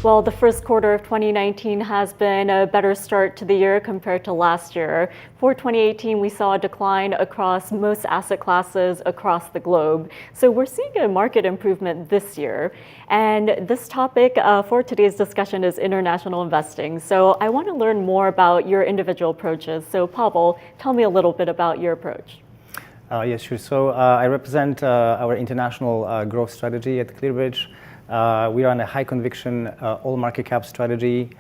Well, the first quarter of 2019 has been a better start to the year compared to last year. For 2018, we saw a decline across most asset classes across the globe. So we're seeing a market improvement this year. And this topic for today's discussion is international investing. So I want to learn more about your individual approaches. So Pawel, tell me a little bit about your approach. Yes, sure. So I represent our international growth strategy at Clearbridge. We are on a high conviction, all market cap strategy.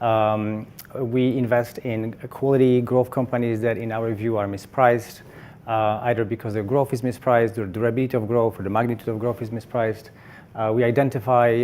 We invest in quality growth companies that in our view are mispriced, either because their growth is mispriced or durability of growth or the magnitude of growth is mispriced. We identify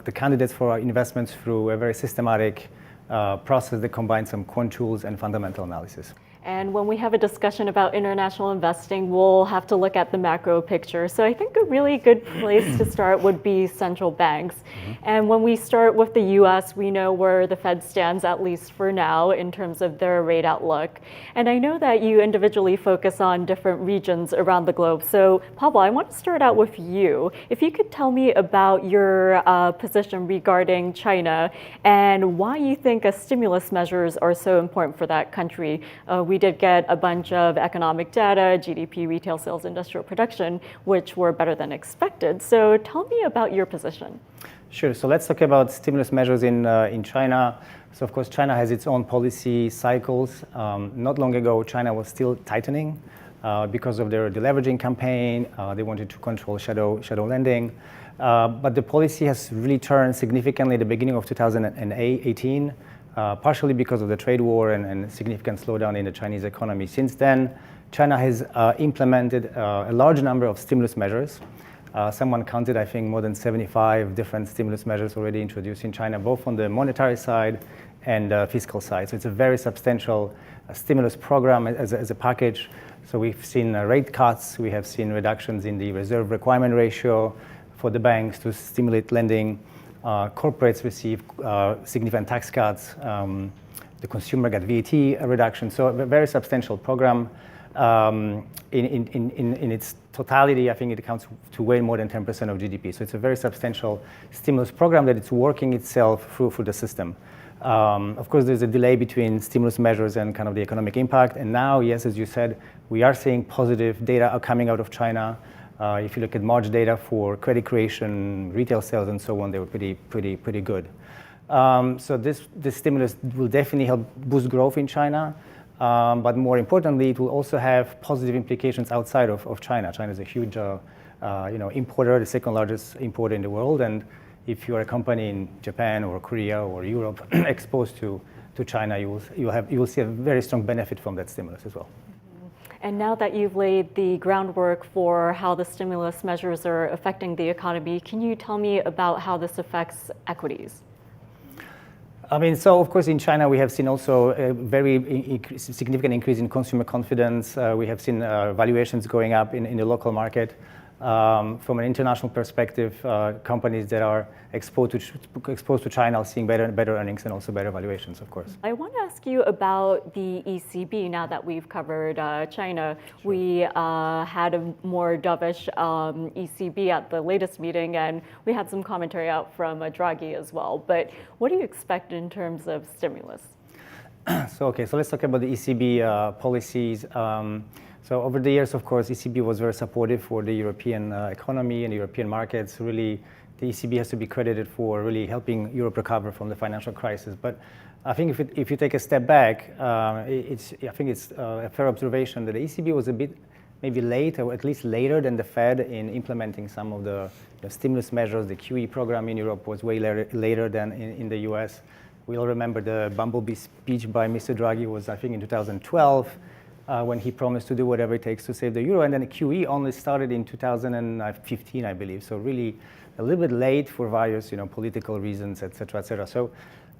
the candidates for our investments through a very systematic process that combines some quant tools and fundamental analysis. And when we have a discussion about international investing, we'll have to look at the macro picture. So I think a really good place to start would be central banks. And when we start with the US, we know where the Fed stands, at least for now, in terms of their rate outlook. And I know that you individually focus on different regions around the globe. So Pawel, I want to start out with you. If you could tell me about your position regarding China and why you think stimulus measures are so important for that country. We did get a bunch of economic data, GDP, retail sales, industrial production, which were better than expected. So tell me about your position. Sure. So let's talk about stimulus measures in China. So of course, China has its own policy cycles. Not long ago, China was still tightening because of their deleveraging campaign. They wanted to control shadow lending. But the policy has really turned significantly at the beginning of 2018. Partially because of the trade war and significant slowdown in the Chinese economy. Since then, China has implemented a large number of stimulus measures. Someone counted, I think, more than 75 different stimulus measures already introduced in China, both on the monetary side and fiscal side. So it's a very substantial stimulus program as a package. So we've seen rate cuts, we have seen reductions in the reserve requirement ratio for the banks to stimulate lending. Corporates receive significant tax cuts. The consumer got VAT reduction. So a very substantial program. In its totality, I think it accounts to way more than 10% of GDP. So it's a very substantial stimulus program that it's working itself through the system. Of course, there's a delay between stimulus measures and kind of the economic impact. And now, yes, as you said, we are seeing positive data coming out of China. If you look at March data for credit creation, retail sales, and so on, they were pretty good. So this stimulus will definitely help boost growth in China. But more importantly, it will also have positive implications outside of China. China is a huge importer, the second largest importer in the world. And if you are a company in Japan or Korea or Europe exposed to China, you will see a very strong benefit from that stimulus as well. And now that you've laid the groundwork for how the stimulus measures are affecting the economy, can you tell me about how this affects equities? I mean, so of course in China we have seen also a very significant increase in consumer confidence. We have seen valuations going up in the local market. From an international perspective, companies that are exposed to China are seeing better earnings and also better valuations, of course. I want to ask you about the ECB now that we've covered China. Sure. We had a more dovish ECB at the latest meeting, and we had some commentary out from Draghi as well. But what do you expect in terms of stimulus? So let's talk about the ECB policies. So over the years, of course, ECB was very supportive for the European economy and European markets. Really, the ECB has to be credited for really helping Europe recover from the financial crisis. But I think if you take a step back, I think it's a fair observation that the ECB was a bit maybe late, or at least later than the Fed in implementing some of the stimulus measures. The QE program in Europe was way later than in the US. We all remember the bumblebee speech by Mr. Draghi was, I think, in 2012. When he promised to do whatever it takes to save the euro. And then the QE only started in 2015, I believe. So really a little bit late for various political reasons, et cetera, et cetera. So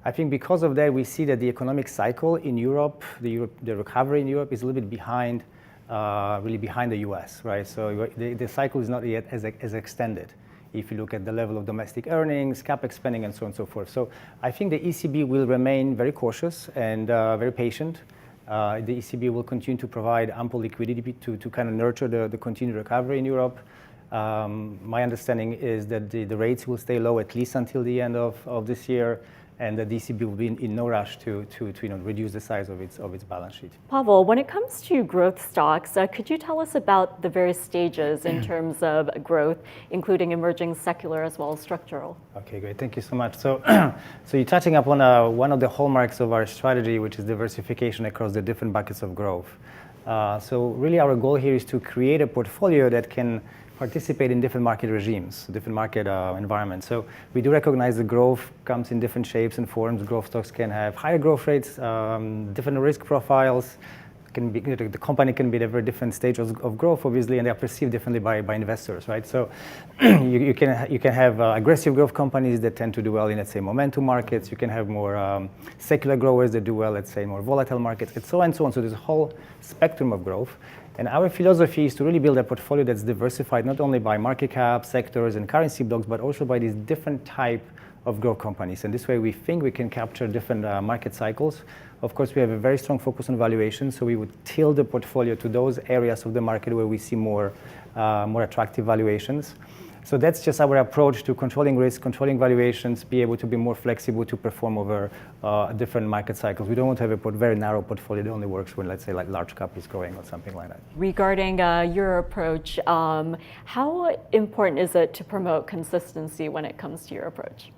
I think because of that, we see that the economic cycle in Europe, the recovery in Europe is a little bit behind, really behind the US, right? So the cycle is not yet as extended. If you look at the level of domestic earnings, capex spending, and so on and so forth. So I think the ECB will remain very cautious and very patient. The ECB will continue to provide ample liquidity to kind of nurture the continued recovery in Europe. My understanding is that the rates will stay low at least until the end of this year, and the ECB will be in no rush to reduce the size of its balance sheet. Pawel, when it comes to growth stocks, could you tell us about the various stages in terms of growth, including emerging, secular, as well as structural? Okay, great. Thank you so much. So you're touching upon one of the hallmarks of our strategy, which is diversification across the different buckets of growth. So really our goal here is to create a portfolio that can participate in different market regimes, different market environments. So we do recognize the growth comes in different shapes and forms. Growth stocks can have higher growth rates, different risk profiles. The company can be at a very different stage of growth, obviously, and they are perceived differently by investors, right? So you can have aggressive growth companies that tend to do well in, let's say, momentum markets. You can have more secular growers that do well, let's say, in more volatile markets, and so on and so on. So there's a whole spectrum of growth. And our philosophy is to really build a portfolio that's diversified not only by market cap, sectors, and currency blocks, but also by these different type of growth companies. And this way we think we can capture different market cycles. Of course, we have a very strong focus on valuation, so we would tilt the portfolio to those areas of the market where we see more attractive valuations. So that's just our approach to controlling risk, controlling valuations, be able to be more flexible to perform over different market cycles. We don't want to have a very narrow portfolio that only works when, let's say, like large cap is growing or something like that. Regarding your approach, how important is it to promote consistency when it comes to your approach?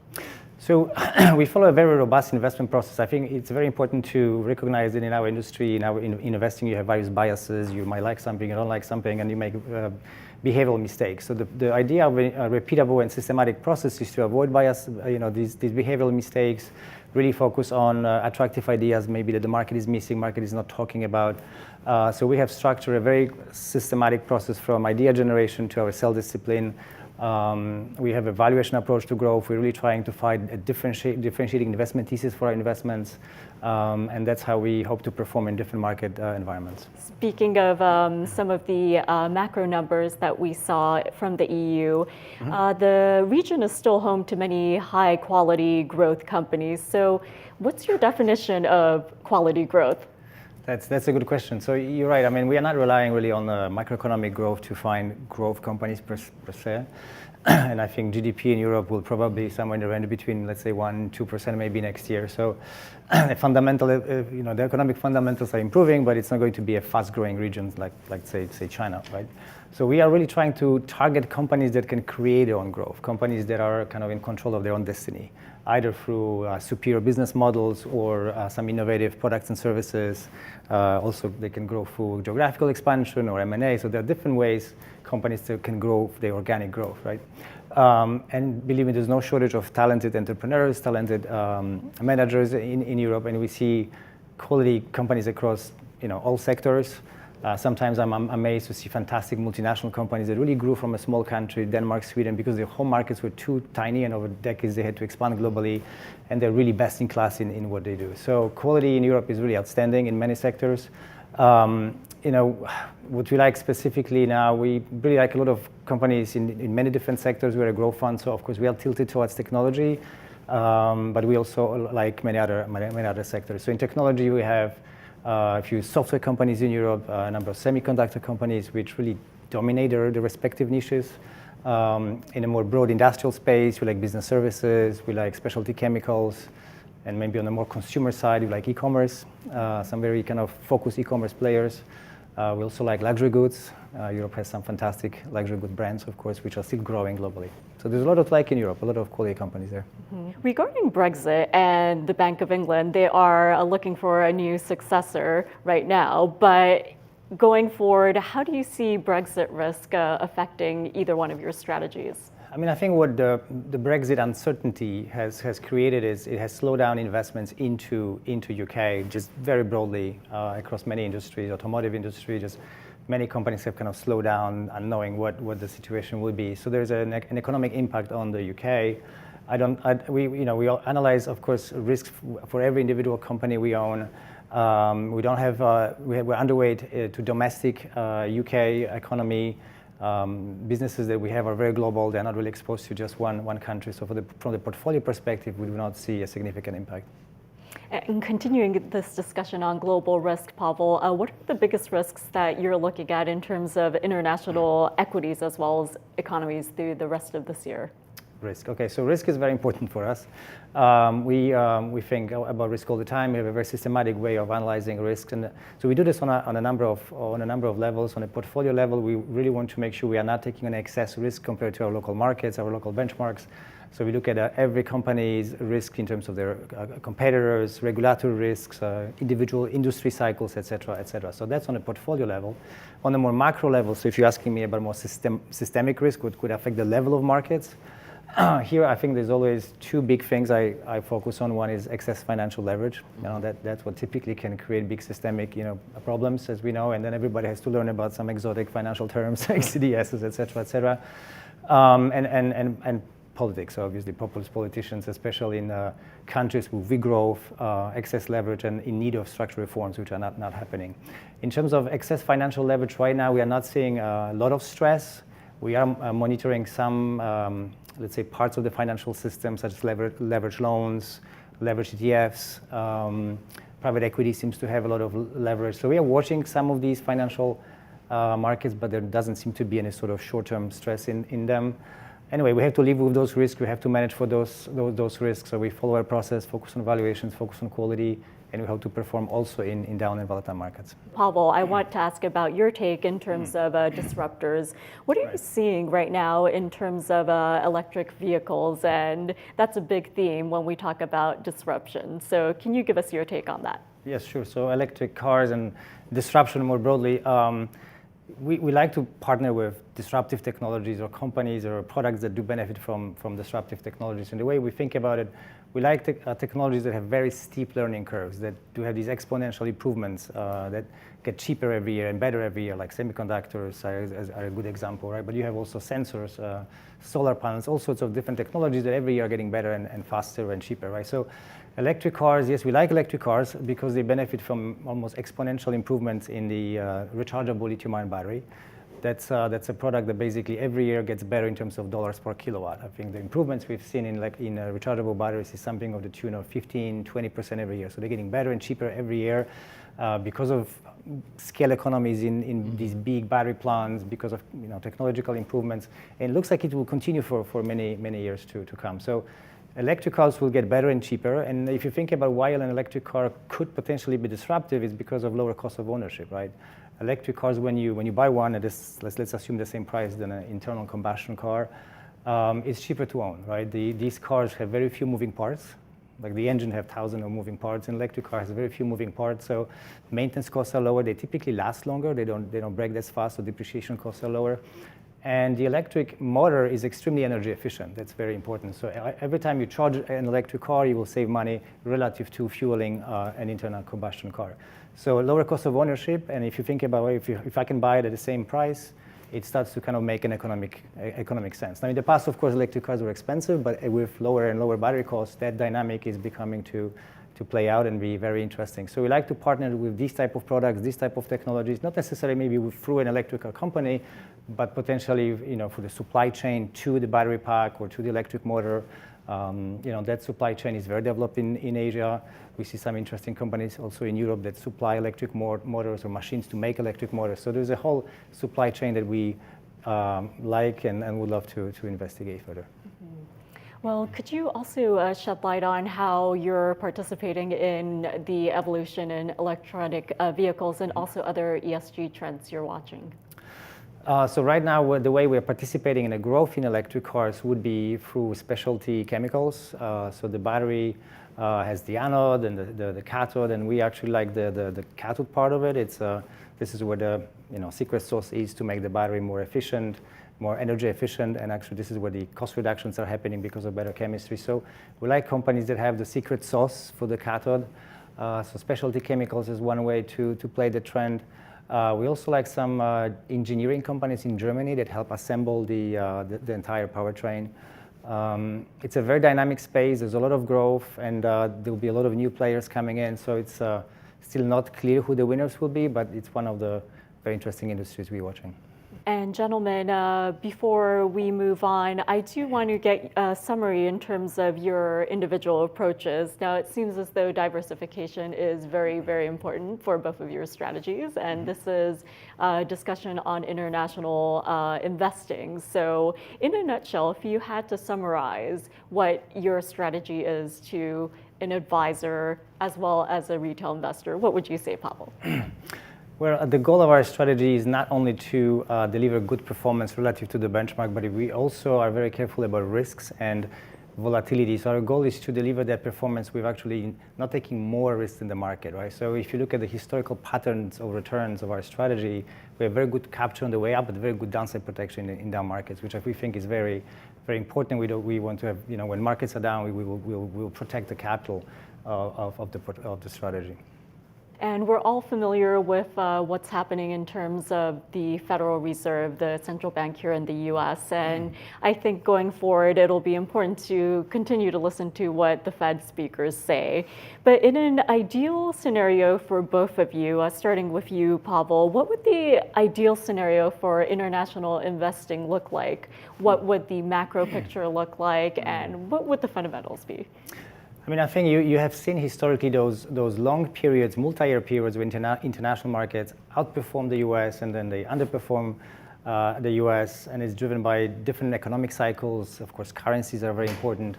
So we follow a very robust investment process. I think it's very important to recognize that in our industry, in investing, you have various biases. You might like something, you don't like something, and you make behavioral mistakes. So the idea of a repeatable and systematic process is to avoid bias, these behavioral mistakes, really focus on attractive ideas maybe that the market is missing, market is not talking about. So we have structured a very systematic process from idea generation to our sell discipline. We have a valuation approach to growth. We're really trying to find a differentiating investment thesis for our investments, and that's how we hope to perform in different market environments. Speaking of some of the macro numbers that we saw from the EU, the region is still home to many high-quality growth companies. So what's your definition of quality growth? That's a good question. So you're right. I mean, we are not relying really on macroeconomic growth to find growth companies per se. And I think GDP in Europe will probably be somewhere in the range between, let's say, 1-2% maybe next year. So the economic fundamentals are improving, but it's not going to be a fast-growing region like say China, right? So we are really trying to target companies that can create their own growth, companies that are kind of in control of their own destiny, either through superior business models or some innovative products and services. Also, they can grow through geographical expansion or M&A. So there are different ways companies can grow their organic growth, right? And believe me, there's no shortage of talented entrepreneurs, talented managers in Europe, and we see quality companies across all sectors. Sometimes I'm amazed to see fantastic multinational companies that really grew from a small country, Denmark, Sweden, because their home markets were too tiny, and over decades they had to expand globally, and they're really best in class in what they do. So quality in Europe is really outstanding in many sectors. What we like specifically now, we really like a lot of companies in many different sectors. We're a growth fund, so of course we are tilted towards technology, but we also like many other sectors. So in technology we have a few software companies in Europe, a number of semiconductor companies which really dominate their respective niches. In a more broad industrial space, we like business services, we like specialty chemicals, and maybe on the more consumer side, we like e-commerce, some very kind of focused e-commerce players. We also like luxury goods. Europe has some fantastic luxury good brands, of course, which are still growing globally. So there's a lot of like in Europe, a lot of quality companies there. Regarding Brexit and the Bank of England, they are looking for a new successor right now. But going forward, how do you see Brexit risk affecting either one of your strategies? I mean, I think what the Brexit uncertainty has created is it has slowed down investments into UK just very broadly across many industries, automotive industry, just many companies have kind of slowed down and knowing what the situation will be. So there's an economic impact on the UK. We all analyze, of course, risks for every individual company we own. We're underweight to domestic UK economy. Businesses that we have are very global. They're not really exposed to just one country. So from the portfolio perspective, we do not see a significant impact. And continuing this discussion on global risk, Pawel, what are the biggest risks that you're looking at in terms of international equities as well as economies through the rest of this year? Risk. Okay, so risk is very important for us. We think about risk all the time. We have a very systematic way of analyzing risk, and so we do this on a number of levels. On a portfolio level, we really want to make sure we are not taking an excess risk compared to our local markets, our local benchmarks. So we look at every company's risk in terms of their competitors, regulatory risks, individual industry cycles, et cetera, et cetera. So that's on a portfolio level. On a more macro level, so if you're asking me about more systemic risk, what could affect the level of markets, here, I think there's always two big things I focus on. One is excess financial leverage. That's what typically can create big systemic, problems, as we know. And then everybody has to learn about some exotic financial terms, like CDSs, et cetera, et cetera. And politics, obviously, populist politicians, especially in countries with big growth, excess leverage, and in need of structural reforms, which are not happening. In terms of excess financial leverage, right now we are not seeing a lot of stress. We are monitoring some, let's say, parts of the financial system, such as leverage loans, leverage ETFs. Private equity seems to have a lot of leverage. So we are watching some of these financial markets, but there doesn't seem to be any sort of short-term stress in them. Anyway, we have to live with those risks. We have to manage for those risks. So we follow our process, focus on valuations, focus on quality, and we hope to perform also in down and volatile markets. Pawel, I want to ask about your take in terms of disruptors. What are you seeing right now in terms of electric vehicles? And that's a big theme when we talk about disruption. So can you give us your take on that? Yes, sure. So electric cars and disruption more broadly. We like to partner with disruptive technologies or companies or products that do benefit from disruptive technologies. And the way we think about it, we like technologies that have very steep learning curves, that do have these exponential improvements that get cheaper every year and better every year, like semiconductors are a good example, right? But you have also sensors, solar panels, all sorts of different technologies that every year are getting better and faster and cheaper, right? So electric cars, yes, we like electric cars because they benefit from almost exponential improvements in the rechargeable lithium-ion battery. That's a product that basically every year gets better in terms of dollars per kilowatt. I think the improvements we've seen in rechargeable batteries is something of the tune of 15-20% every year. So they're getting better and cheaper every year because of scale economies in these big battery plants, because of technological improvements. And it looks like it will continue for many years to come. So electric cars will get better and cheaper. And if you think about why an electric car could potentially be disruptive, it's because of lower cost of ownership, right? Electric cars, when you buy one, let's assume the same price than an internal combustion car, it's cheaper to own, right? These cars have very few moving parts. Like the engine have thousands of moving parts, and electric car has very few moving parts, so maintenance costs are lower. They typically last longer. They don't break as fast, so depreciation costs are lower. And the electric motor is extremely energy efficient. That's very important. So every time you charge an electric car, you will save money relative to fueling an internal combustion car. So a lower cost of ownership, and if you think about if I can buy it at the same price, it starts to kind of make an economic sense. Now, in the past, of course, electric cars were expensive, but with lower and lower battery costs, that dynamic is becoming to play out and be very interesting. So we like to partner with these type of products, these type of technologies, not necessarily maybe through an electrical company, but potentially for the supply chain to the battery pack or to the electric motor. That supply chain is very developed in Asia. We see some interesting companies also in Europe that supply electric motors or machines to make electric motors. So there's a whole supply chain that we like and would love to investigate further. Mm-hmm. Well, could you also shed light on how you're participating in the evolution in electronic vehicles and also other ESG trends you're watching? So right now, the way we're participating in the growth in electric cars would be through specialty chemicals. So the battery has the anode and the cathode, and we actually like the cathode part of it. This is where the secret sauce is to make the battery more efficient, more energy efficient, and actually this is where the cost reductions are happening because of better chemistry. So we like companies that have the secret sauce for the cathode. So specialty chemicals is one way to play the trend. We also like some engineering companies in Germany that help assemble the entire powertrain. It's a very dynamic space. There's a lot of growth, and there'll be a lot of new players coming in. So it's still not clear who the winners will be, but it's one of the very interesting industries we're watching. And gentlemen, before we move on, I do want to get a summary in terms of your individual approaches. Now, it seems as though diversification is very, very important for both of your strategies, and this is a discussion on international investing. So in a nutshell, if you had to summarize what your strategy is to an advisor as well as a retail investor, what would you say, Pawel? Well, the goal of our strategy is not only to deliver good performance relative to the benchmark, but we also are very careful about risks and volatility. So our goal is to deliver that performance with actually not taking more risks in the market, right? So if you look at the historical patterns of returns of our strategy, we have very good capture on the way up, but very good downside protection in down markets, which we think is very, very important. We want to have, when markets are down, we'll protect the capital of the strategy. And we're all familiar with what's happening in terms of the Federal Reserve, the central bank here in the US. And I think going forward, it'll be important to continue to listen to what the Fed speakers say. But in an ideal scenario for both of you, starting with you, Pawel, what would the ideal scenario for international investing look like? What would the macro picture look like? And what would the fundamentals be? I mean, I think you have seen historically those long periods, multi-year periods where international markets outperform the US and then they underperform the US, and it's driven by different economic cycles. Of course, currencies are very important.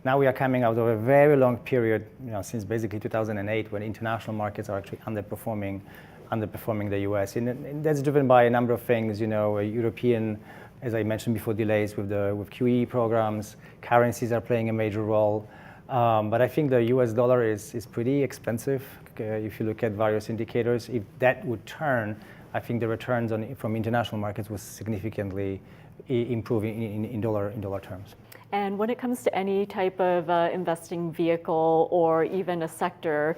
Now we are coming out of a very long period, since basically 2008, when international markets are actually underperforming the US. And that's driven by a number of things, European, as I mentioned before, delays with QE programs. Currencies are playing a major role. But I think the US dollar is pretty expensive if you look at various indicators. If that would turn, I think the returns from international markets will significantly improve in dollar terms. And when it comes to any type of investing vehicle or even a sector,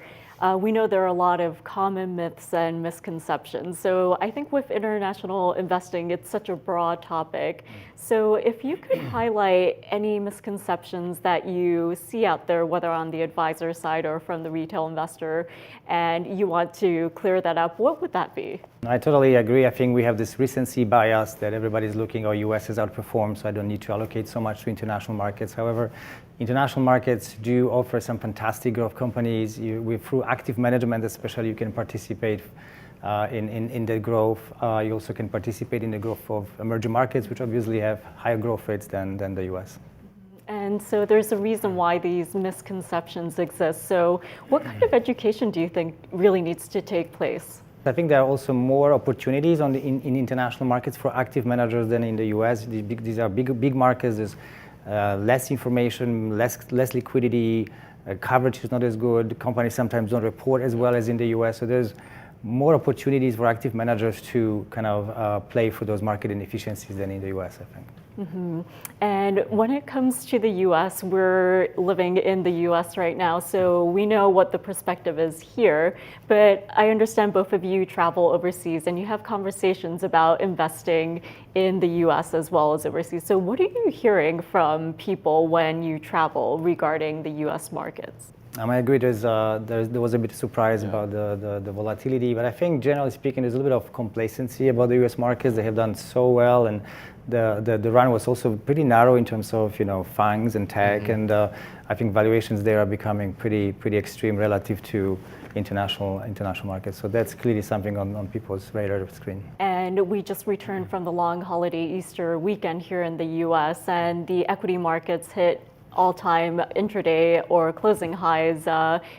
we know there are a lot of common myths and misconceptions. So I think with international investing, it's such a broad topic. So if you could highlight any misconceptions that you see out there, whether on the advisor side or from the retail investor, and you want to clear that up, what would that be? I totally agree. I think we have this recency bias that everybody's looking, US has outperformed, so I don't need to allocate so much to international markets. However, international markets do offer some fantastic growth companies. Through active management especially, you can participate in the growth. You also can participate in the growth of emerging markets, which obviously have higher growth rates than the US. And so there's a reason why these misconceptions exist. So what kind of education do you think really needs to take place? I think there are also more opportunities in international markets for active managers than in the US. These are big markets. There's less information, less liquidity, coverage is not as good. Companies sometimes don't report as well as in the US. So there's more opportunities for active managers to kind of play for those market inefficiencies than in the US, I think. Mm-hmm. And when it comes to the US, we're living in the US right now, so we know what the perspective is here. But I understand both of you travel overseas and you have conversations about investing in the US as well as overseas. So what are you hearing from people when you travel regarding the US markets? I agree. There was a bit of surprise about the volatility, but I think generally speaking, there's a little bit of complacency about the U.S. markets. They have done so well, and the run was also pretty narrow in terms of FANGs and tech, and I think valuations there are becoming pretty extreme relative to international markets. So that's clearly something on people's radar screen. And we just returned from the long holiday Easter weekend here in the U.S., and the equity markets hit all-time intraday or closing highs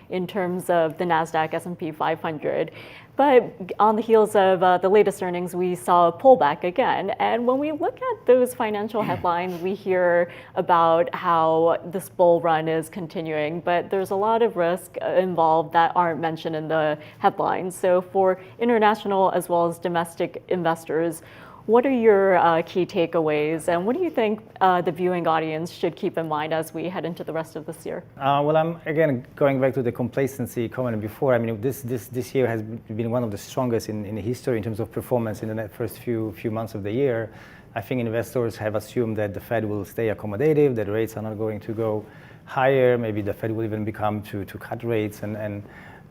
in terms of the NASDAQ, S&P 500. But on the heels of the latest earnings, we saw a pullback again. And when we look at those financial headlines, we hear about how this bull run is continuing, but there's a lot of risk involved that aren't mentioned in the headlines. So for international as well as domestic investors, what are your key takeaways, and what do you think the viewing audience should keep in mind as we head into the rest of this year? Well, I'm again going back to the complacency comment before. I mean, this year has been one of the strongest in history in terms of performance in the first few months of the year. I think investors have assumed that the Fed will stay accommodative, that rates are not going to go higher. Maybe the Fed will even become to cut rates, and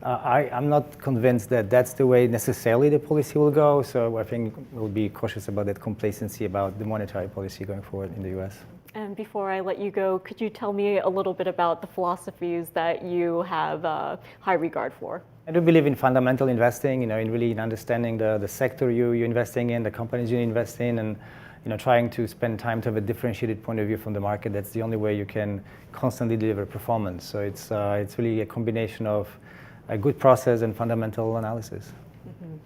I'm not convinced that that's the way necessarily the policy will go. So I think we'll be cautious about that complacency about the monetary policy going forward in the U.S. And before I let you go, could you tell me a little bit about the philosophies that you have high regard for? I do believe in fundamental investing, in really understanding the sector you're investing in, the companies you invest in, and trying to spend time to have a differentiated point of view from the market. That's the only way you can constantly deliver performance. So it's really a combination of a good process and fundamental analysis. Mm-hmm.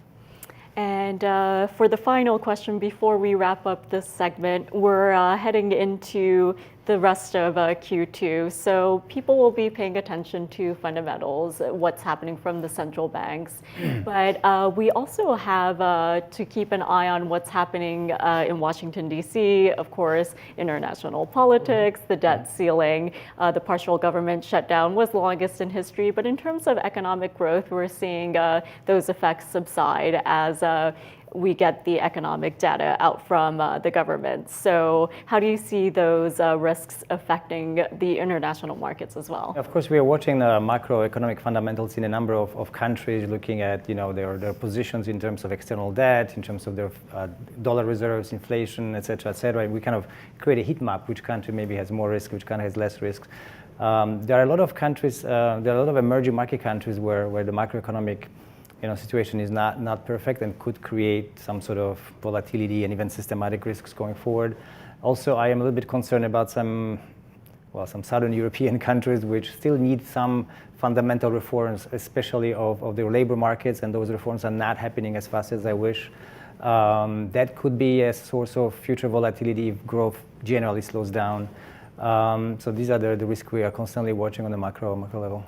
And for the final question, before we wrap up this segment, we're heading into the rest of Q2. So people will be paying attention to fundamentals, what's happening from the central banks. But we also have to keep an eye on what's happening in Washington, D.C., of course, international politics, the debt ceiling, the partial government shutdown was the longest in history. But in terms of economic growth, we're seeing those effects subside as we get the economic data out from the government. So how do you see those risks affecting the international markets as well? Of course, we are watching the macroeconomic fundamentals in a number of countries, looking at their positions in terms of external debt, in terms of their dollar reserves, inflation, et cetera, et cetera. And we kind of create a heat map, which country maybe has more risk, which country has less risk. There are a lot of countries, there are a lot of emerging market countries where the macroeconomic situation is not perfect and could create some sort of volatility and even systematic risks going forward. Also, I am a little bit concerned about some Southern European countries which still need some fundamental reforms, especially of their labor markets, and those reforms are not happening as fast as I wish. That could be a source of future volatility if growth generally slows down. So these are the risks we are constantly watching on the macro level.